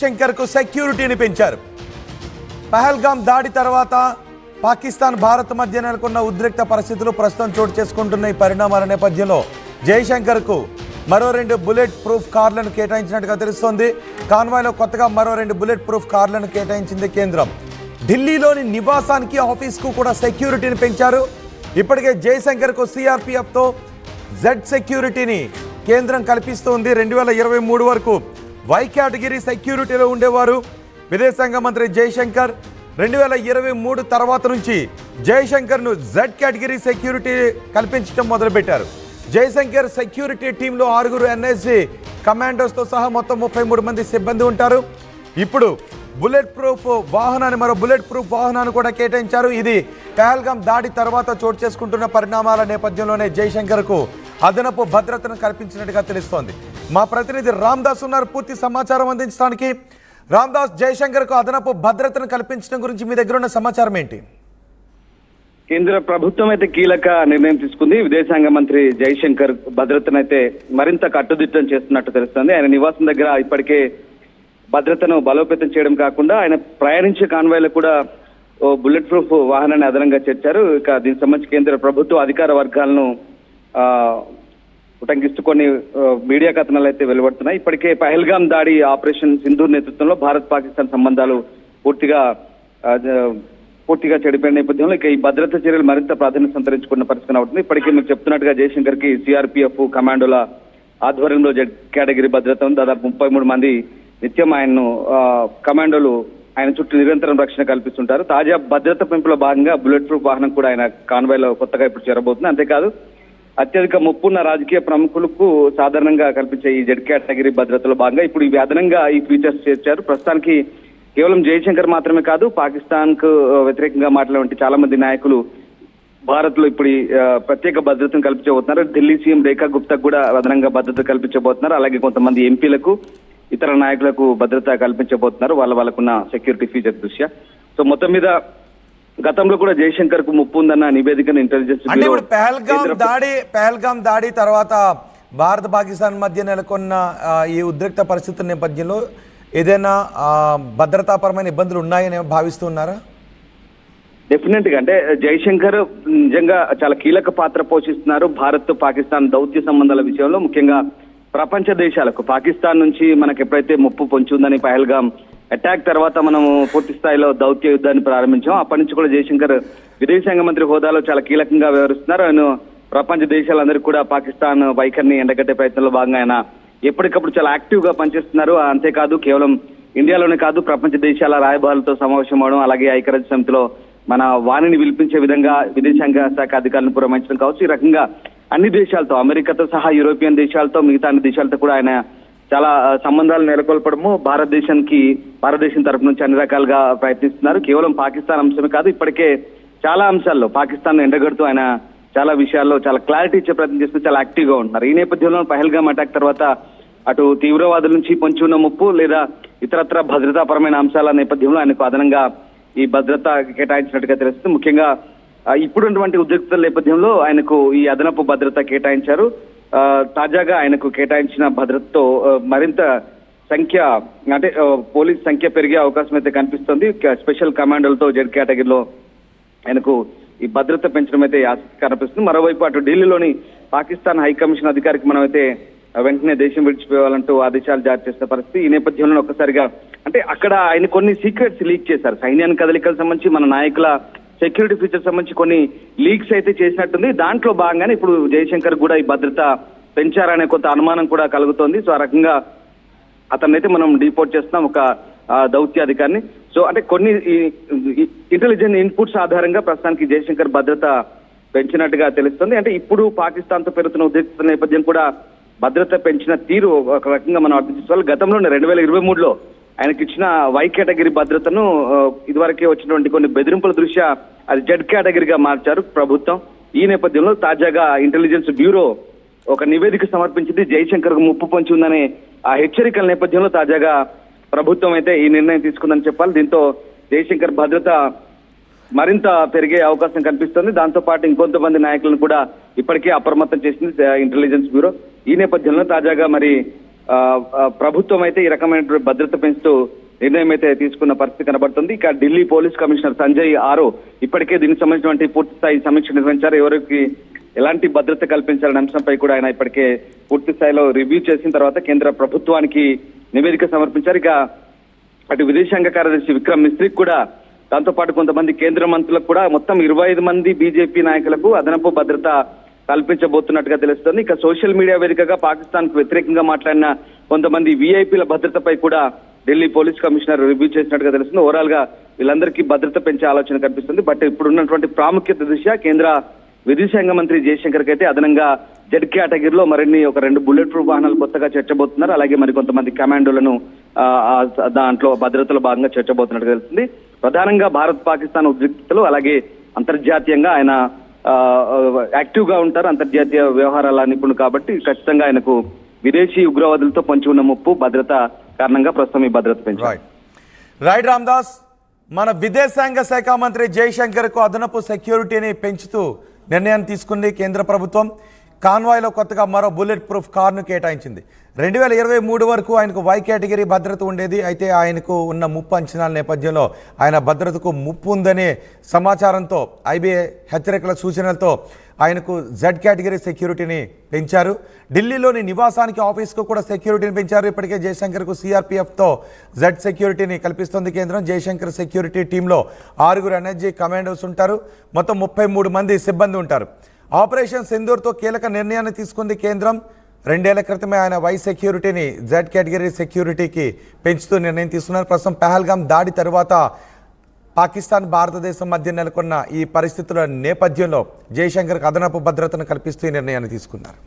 శంకర్కు సెక్యూరిటీని పెంచారు. పహల్గామ్ దాడి తర్వాత పాకిస్తాన్ భారత్ మధ్య నెలకొన్న ఉద్రిక్త పరిస్థితులు ప్రస్తుతం చోటు చేసుకుంటున్న ఈ పరిణామాల నేపథ్యంలో జయశంకర్కు మరో 2 బుల్లెట్ ప్రూఫ్ కార్లను కేటాయించినట్టుగా తెలుస్తోంది. కాన్వాయ్లో కొత్తగా మరో 2 బుల్లెట్ ప్రూఫ్ కార్లను కేటాయించింది కేంద్రం. ఢిల్లీలోని నివాసానికి ఆఫీస్కు కూడా సెక్యూరిటీని పెంచారు. ఇప్పటికే జయశంకర్కు సిఆర్పిఎఫ్తో జెడ్ సెక్యూరిటీని కేంద్రం కల్పిస్తోంది. 2023 వరకు వై కేటగిరీ సెక్యూరిటీలో ఉండేవారు విదేశాంగ మంత్రి జయశంకర్. 2023 తర్వాత నుంచి జయశంకర్ను జెడ్ కేటగిరీ సెక్యూరిటీ కల్పించడం మొదలుపెట్టారు. జయశంకర్ సెక్యూరిటీ టీంలో 6 ఎన్ఎస్జీ కమాండోస్తో సహా మొత్తం 33 మంది సిబ్బంది ఉంటారు. ఇప్పుడు బుల్లెట్ ప్రూఫ్ వాహనాన్ని మరో బుల్లెట్ ప్రూఫ్ వాహనాన్ని కూడా కేటాయించారు. ఇది పహల్గామ్ దాడి తర్వాత చోటు చేసుకుంటున్న పరిణామాల నేపథ్యంలోనే జయశంకర్కు అదనపు భద్రతను కల్పించినట్టుగా తెలుస్తోంది. మా ప్రతినిధి రామ్దాస్ ఉన్నారు పూర్తి సమాచారం అందించడానికి. రామ్దాస్, జయశంకర్కు అదనపు భద్రతను కల్పించడం గురించి మీ దగ్గర ఉన్న సమాచారం ఏంటి? కేంద్ర ప్రభుత్వం అయితే కీలక నిర్ణయం తీసుకుంది. విదేశాంగ మంత్రి జయశంకర్ భద్రతను అయితే మరింత కట్టుదిట్టం చేస్తున్నట్టు తెలుస్తుంది. ఆయన నివాసం దగ్గర ఇప్పటికే భద్రతను బలోపేతం చేయడం కాకుండా ఆయన ప్రయాణించే కాన్వాయ్లో కూడా బుల్లెట్ ప్రూఫ్ వాహనాన్ని అదనంగా చేర్చారు. ఇక దీనికి సంబంధించి కేంద్ర ప్రభుత్వ అధికార వర్గాలను ఉటంకిస్తూ కొన్ని మీడియా కథనాలు అయితే వెలువడుతున్నాయి. ఇప్పటికే పహల్గామ్ దాడి ఆపరేషన్ సింధూర్ నేతృత్వంలో భారత్ పాకిస్తాన్ సంబంధాలు పూర్తిగా చెడిపోయిన నేపథ్యంలో ఇక ఈ భద్రతా చర్యలు మరింత ప్రాధాన్యత సంతరించుకున్న పరిస్థితి అవుతుంది. ఇప్పటికే మీకు చెప్తున్నట్టుగా జయశంకర్ కి సిఆర్పిఎఫ్ కమాండోల ఆధ్వర్యంలో జెడ్ కేటగిరీ భద్రత ఉంది. దాదాపు 33 మంది నిత్యం ఆయన్ను కమాండోలు ఆయన చుట్టూ నిరంతరం రక్షణ కల్పిస్తుంటారు. తాజా భద్రత పెంపులో భాగంగా బుల్లెట్ ప్రూఫ్ వాహనం కూడా ఆయన కాన్వాయ్లో కొత్తగా ఇప్పుడు చేరబోతుంది. అంతేకాదు అత్యధిక ముప్పున్న రాజకీయ ప్రముఖులకు సాధారణంగా కల్పించే ఈ జెడ్ కేటగిరీ భద్రతలో భాగంగా ఇప్పుడు ఇవి అదనంగా ఈ ఫీచర్స్ చేర్చారు. ప్రస్తుతానికి కేవలం జయశంకర్ మాత్రమే కాదు, పాకిస్తాన్ కు వ్యతిరేకంగా మాట్లాడే చాలా మంది నాయకులు భారత్ లో ఇప్పుడు ప్రత్యేక భద్రతను కల్పించబోతున్నారు. ఢిల్లీ సీఎం రేఖా గుప్తాకు కూడా అదనంగా భద్రత కల్పించబోతున్నారు. అలాగే కొంతమంది ఎంపీలకు ఇతర నాయకులకు భద్రత కల్పించబోతున్నారు వాళ్ళకున్న సెక్యూరిటీ ఫీచర్ దృష్ట్యా. సో మొత్తం మీద గతంలో కూడా జయశంకర్ కు ముప్పు ఉందన్న నివేదికను ఇంటెలిజెన్స్ పహల్గామ్ దాడి తర్వాత భారత్ పాకిస్తాన్ మధ్య నెలకొన్న ఈ ఉద్రిక్త పరిస్థితుల నేపథ్యంలో ఏదైనా భద్రతాపరమైన ఇబ్బందులు ఉన్నాయని భావిస్తున్నారా? డెఫినెట్ గా అంటే జయశంకర్ నిజంగా చాలా కీలక పాత్ర పోషిస్తున్నారు భారత్ పాకిస్తాన్ దౌత్య సంబంధాల విషయంలో. ముఖ్యంగా ప్రపంచ దేశాలకు పాకిస్తాన్ నుంచి మనకు ఎప్పుడైతే ముప్పు పొంచి ఉందని పహల్గామ్ అటాక్ తర్వాత మనం పూర్తి స్థాయిలో దౌత్య యుద్ధాన్ని ప్రారంభించాం. అప్పటి నుంచి కూడా జయశంకర్ విదేశాంగ మంత్రి హోదాలో చాలా కీలకంగా వ్యవహరిస్తున్నారు. ఆయన ప్రపంచ దేశాలందరికీ కూడా పాకిస్తాన్ వైఖరిని ఎండగట్టే ప్రయత్నంలో భాగంగా ఆయన ఎప్పటికప్పుడు చాలా యాక్టివ్ గా పనిచేస్తున్నారు. అంతేకాదు కేవలం ఇండియాలోనే కాదు, ప్రపంచ దేశాల రాయబారులతో సమావేశం అవడం, అలాగే ఐక్యరాజ్య సమితిలో మన వాణిని వినిపించే విధంగా విదేశాంగ శాఖ అధికారులను పురమాయించడం కావచ్చు. ఈ రకంగా అన్ని దేశాలతో, అమెరికాతో సహా యూరోపియన్ దేశాలతో, మిగతా అన్ని దేశాలతో కూడా ఆయన చాలా సంబంధాలు నెలకొల్పడము భారతదేశం తరపు నుంచి అన్ని రకాలుగా ప్రయత్నిస్తున్నారు. కేవలం పాకిస్తాన్ అంశమే కాదు, ఇప్పటికే చాలా అంశాల్లో పాకిస్తాన్ ఎండగడుతూ ఆయన చాలా విషయాల్లో చాలా క్లారిటీ ఇచ్చే ప్రయత్నం చేస్తూ చాలా యాక్టివ్ గా ఉంటున్నారు. ఈ నేపథ్యంలో పహల్గామ్ అటాక్ తర్వాత అటు తీవ్రవాదుల నుంచి పొంచి ఉన్న ముప్పు లేదా ఇతరత్ర భద్రతాపరమైన అంశాల నేపథ్యంలో ఆయనకు అదనంగా ఈ భద్రత కేటాయించినట్టుగా తెలుస్తుంది. ముఖ్యంగా ఇప్పుడున్నటువంటి ఉద్రిక్తల నేపథ్యంలో ఆయనకు ఈ అదనపు భద్రత కేటాయించారు. తాజాగా ఆయనకు కేటాయించిన భద్రతతో మరింత సంఖ్య అంటే పోలీస్ సంఖ్య పెరిగే అవకాశం అయితే కనిపిస్తుంది. స్పెషల్ కమాండోలతో జెడ్ కేటగిరీలో ఆయనకు ఈ భద్రత పెంచడం అయితే ఆసక్తి కనిపిస్తుంది. మరోవైపు అటు ఢిల్లీలోని పాకిస్తాన్ హైకమిషన్ అధికారికి మనమైతే వెంటనే దేశం విడిచిపోవాలంటూ ఆదేశాలు జారీ చేసిన పరిస్థితి. ఈ నేపథ్యంలో ఒక్కసారిగా అంటే అక్కడ ఆయన కొన్ని సీక్రెట్స్ లీక్ చేశారు. సైన్యానికి కదలికలకు సంబంధించి, మన నాయకుల సెక్యూరిటీ ఫీచర్స్ సంబంధించి కొన్ని లీక్స్ అయితే చేసినట్టుంది. దాంట్లో భాగంగానే ఇప్పుడు జయశంకర్ కూడా ఈ భద్రత పెంచారనే కొంత అనుమానం కూడా కలుగుతోంది. సో ఆ రకంగా అతన్నైతే మనం డిపోర్ట్ చేస్తున్నాం, ఒక దౌత్య అధికారిని. సో అంటే కొన్ని ఇంటెలిజెన్స్ ఇన్పుట్స్ ఆధారంగా ప్రస్తుతానికి జయశంకర్ భద్రత పెంచినట్టుగా తెలుస్తుంది. అంటే ఇప్పుడు పాకిస్తాన్ తో పెరుగుతున్న ఉద్రిక్తత నేపథ్యం కూడా భద్రత పెంచిన తీరు ఒక రకంగా మనం అర్థం చేసుకోవాలి. గతంలోనే 2023లో ఆయనకి ఇచ్చిన వై కేటగిరీ భద్రతను ఇదివరకే వచ్చినటువంటి కొన్ని బెదిరింపుల దృష్ట్యా అది జెడ్ కేటగిరీగా మార్చారు ప్రభుత్వం. ఈ నేపథ్యంలో తాజాగా ఇంటెలిజెన్స్ బ్యూరో ఒక నివేదిక సమర్పించింది. జయశంకర్ కు ముప్పు పొంచి ఉందనే ఆ హెచ్చరికల నేపథ్యంలో తాజాగా ప్రభుత్వం అయితే ఈ నిర్ణయం తీసుకుందని చెప్పాలి. దీంతో జయశంకర్ భద్రత మరింత పెరిగే అవకాశం కనిపిస్తుంది. దాంతో పాటు ఇంకొంతమంది నాయకులను కూడా ఇప్పటికే అప్రమత్తం చేసింది ఇంటెలిజెన్స్ బ్యూరో. ఈ నేపథ్యంలో తాజాగా మరి ప్రభుత్వం అయితే ఈ రకమైనటువంటి భద్రత పెంచుతూ నిర్ణయం అయితే తీసుకున్న పరిస్థితి కనబడుతుంది. ఇక ఢిల్లీ పోలీస్ కమిషనర్ సంజయ్ ఆరో ఇప్పటికే దీనికి సంబంధించినటువంటి పూర్తి స్థాయి సమీక్ష నిర్వహించారు. ఎవరికి ఎలాంటి భద్రత కల్పించాలనే అంశంపై కూడా ఆయన ఇప్పటికే పూర్తి స్థాయిలో రివ్యూ చేసిన తర్వాత కేంద్ర ప్రభుత్వానికి నివేదిక సమర్పించారు. ఇక అటు విదేశాంగ కార్యదర్శి విక్రమ్ మిస్త్రీకి కూడా దాంతో పాటు కొంతమంది కేంద్ర మంత్రులకు కూడా మొత్తం 25 మంది బీజేపీ నాయకులకు అదనపు భద్రత కల్పించబోతున్నట్టుగా తెలుస్తోంది. ఇక సోషల్ మీడియా వేదికగా పాకిస్తాన్ కు వ్యతిరేకంగా మాట్లాడిన కొంతమంది వీఐపీల భద్రతపై కూడా ఢిల్లీ పోలీస్ కమిషనర్ రివ్యూ చేసినట్టుగా తెలుస్తుంది. ఓవరాల్ గా వీళ్ళందరికీ భద్రత పెంచే ఆలోచన కనిపిస్తుంది. బట్ ఇప్పుడు ఉన్నటువంటి ప్రాముఖ్యత దృష్ట్యా కేంద్ర విదేశాంగ మంత్రి జయశంకర్ కి అయితే అదనంగా జెడ్ కేటగిరీలో మరిన్ని ఒక 2 బుల్లెట్ ప్రూఫ్ వాహనాలు కొత్తగా చేర్చబోతున్నారు. అలాగే మరి కొంతమంది కమాండోలను దాంట్లో భద్రతలో భాగంగా చేర్చబోతున్నట్టుగా తెలుస్తుంది. ప్రధానంగా భారత్ పాకిస్తాన్ ఉద్రిక్తతలు అలాగే అంతర్జాతీయంగా ఆయన యాక్టివ్ గా ఉంటారు. అంతర్జాతీయ వ్యవహారాల నిపుణుడు కాబట్టి ఖచ్చితంగా ఆయనకు విదేశీ ఉగ్రవాదులతో పొంచి ఉన్న ముప్పు భద్రత కారణంగా ప్రస్తుతం ఈ భద్రత పెంచారు. రైట్ రామ్దాస్, మన విదేశాంగ శాఖ మంత్రి జైశంకర్ కు అదనపు సెక్యూరిటీని పెంచుతూ నిర్ణయాన్ని తీసుకుంది కేంద్ర ప్రభుత్వం. కాన్వాయ్లో కొత్తగా మరో బుల్లెట్ ప్రూఫ్ కార్ను కేటాయించింది. 2023 వరకు ఆయనకు వై కేటగిరీ భద్రత ఉండేది. అయితే ఆయనకు ఉన్న ముప్పు అంచనాల నేపథ్యంలో ఆయన భద్రతకు ముప్పు ఉందనే సమాచారంతో ఐబీఐ హెచ్చరికల సూచనలతో ఆయనకు జెడ్ కేటగిరీ సెక్యూరిటీని పెంచారు. ఢిల్లీలోని నివాసానికి ఆఫీస్కు కూడా సెక్యూరిటీని పెంచారు. ఇప్పటికే జయశంకర్కు సిఆర్పిఎఫ్తో జెడ్ సెక్యూరిటీని కల్పిస్తుంది కేంద్రం. జయశంకర్ సెక్యూరిటీ టీంలో 6 ఎనర్జీ కమాండోస్ ఉంటారు. మొత్తం 33 మంది సిబ్బంది ఉంటారు. ఆపరేషన్ సింధూర్తో కీలక నిర్ణయాన్ని తీసుకుంది కేంద్రం. 2 ఏళ్ల క్రితమే ఆయన వై సెక్యూరిటీని జెడ్ కేటగిరీ సెక్యూరిటీకి పెంచుతూ నిర్ణయం తీసుకున్నారు. ప్రస్తుతం పహల్గామ్ దాడి తర్వాత పాకిస్తాన్ భారతదేశం మధ్య నెలకొన్న ఈ పరిస్థితుల నేపథ్యంలో జయశంకర్కు అదనపు భద్రతను కల్పిస్తూ ఈ నిర్ణయాన్ని తీసుకున్నారు.